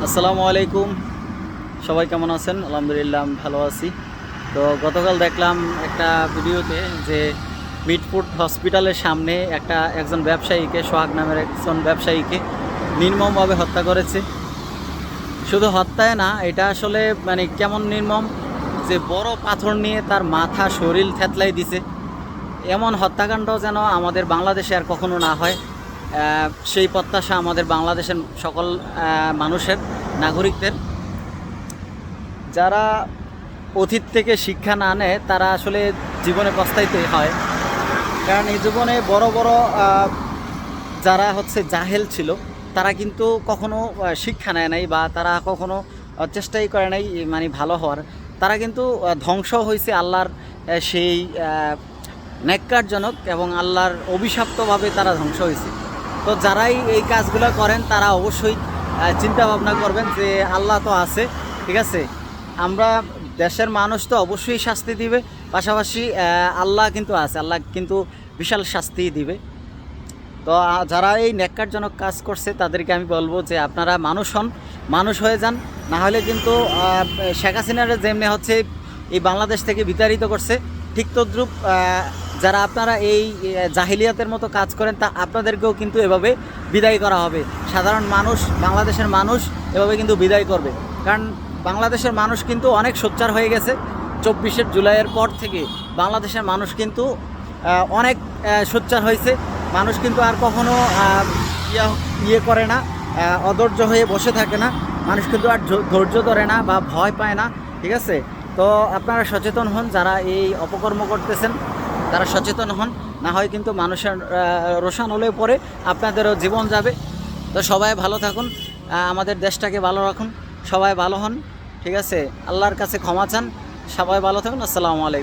আসসালামু আলাইকুম। সবাই কেমন আছেন? আলহামদুলিল্লাহ আমি ভালো আছি। তো গতকাল দেখলাম একটা ভিডিওতে যে মিটফুড হসপিটালের সামনে একজন ব্যবসায়ীকে, সোহাগ নামের একজন ব্যবসায়ীকে নির্মমভাবে হত্যা করেছে। শুধু হত্যায় না, এটা আসলে মানে কেমন নির্মম যে বড় পাথর নিয়ে তার মাথা শরীর থেতলাই দিছে। এমন হত্যাকাণ্ড যেন আমাদের বাংলাদেশে আর কখনো না হয়, সেই প্রত্যাশা আমাদের বাংলাদেশের সকল মানুষের, নাগরিকদের। যারা অতীত থেকে শিক্ষা না নেয় তারা আসলে জীবনে পস্তাইতে হয়। কারণ এই জীবনে বড় বড় যারা জাহেল ছিল, তারা কিন্তু কখনো শিক্ষা নেয় নাই, বা তারা কখনো চেষ্টাই করে নাই মানে ভালো হওয়ার। তারা কিন্তু ধ্বংস হয়েছে আল্লাহর সেই ন্যাক্কারজনক এবং আল্লাহর অভিশপ্তভাবে তারা ধ্বংস হয়েছে। তো যারাই এই কাজগুলো করেন তারা অবশ্যই চিন্তা ভাবনা করবেন যে আল্লাহ তো আছে, ঠিক আছে। আমরা দেশের মানুষ তো অবশ্যই শাস্তি দিবে, পাশাপাশি আল্লাহ কিন্তু আছে, আল্লাহ কিন্তু বিশাল শাস্তি দিবে। তো যারা এই ন্যাক্কারজনক কাজ করছে তাদেরকে আমি বলবো যে আপনারা মানুষ হন, মানুষ হয়ে যান। না হলে কিন্তু শেখ হাসিনারা যেমনি এই বাংলাদেশ থেকে বিতাড়িত করছে, ঠিক তদ্রূপ যারা আপনারা এই জাহিলিয়াতের মতো কাজ করেন তা আপনাদেরকেও কিন্তু এভাবে বিদায় করা হবে। সাধারণ মানুষ, বাংলাদেশের মানুষ এভাবে কিন্তু বিদায় করবে। কারণ বাংলাদেশের মানুষ কিন্তু অনেক সোচ্চার হয়ে গেছে। 24শে জুলাইয়ের পর থেকে বাংলাদেশের মানুষ কিন্তু অনেক সোচ্চার হয়েছে। মানুষ কিন্তু আর কখনো ইয়ে করে না, অধৈর্য হয়ে বসে থাকে না। মানুষ কিন্তু আর ধৈর্য ধরে না বা ভয় পায় না, ঠিক আছে। তো আপনারা সচেতন হন, যারা এই অপকর্ম করতেছেন তারা সচেতন হন, না হয় কিন্তু মানুষের রোষান হলে পরে আপনাদেরও জীবন যাবে। তো সবাই ভালো থাকুন, আমাদের দেশটাকে ভালো রাখুন, সবাই ভালো হন, ঠিক আছে। আল্লাহর কাছে ক্ষমা চান, সবাই ভালো থাকুন। আসসালামু আলাইকুম।